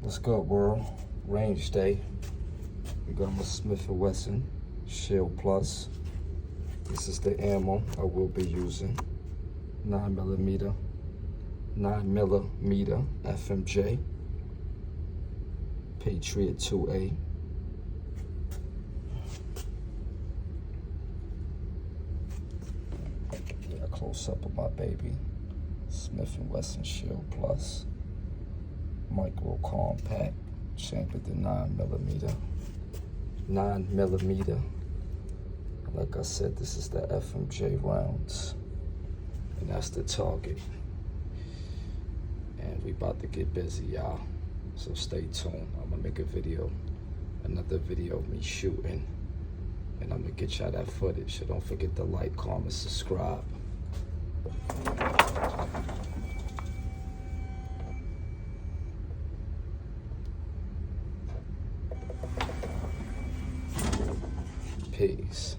What's good, world? Range day. We got my Smith & Wesson Shield Plus. This is the ammo I will be using. 9mm FMJ. Patriot 2A. Yeah, close up of my baby. Smith & Wesson Shield Plus. Micro compact, chambered to 9mm. 9mm. Like I said, this is the FMJ rounds, and that's the target. And we about to get busy, y'all. So stay tuned. I'm gonna make a video, another video of me shooting, and I'm gonna get y'all that footage. So don't forget to like, comment, subscribe. Peace.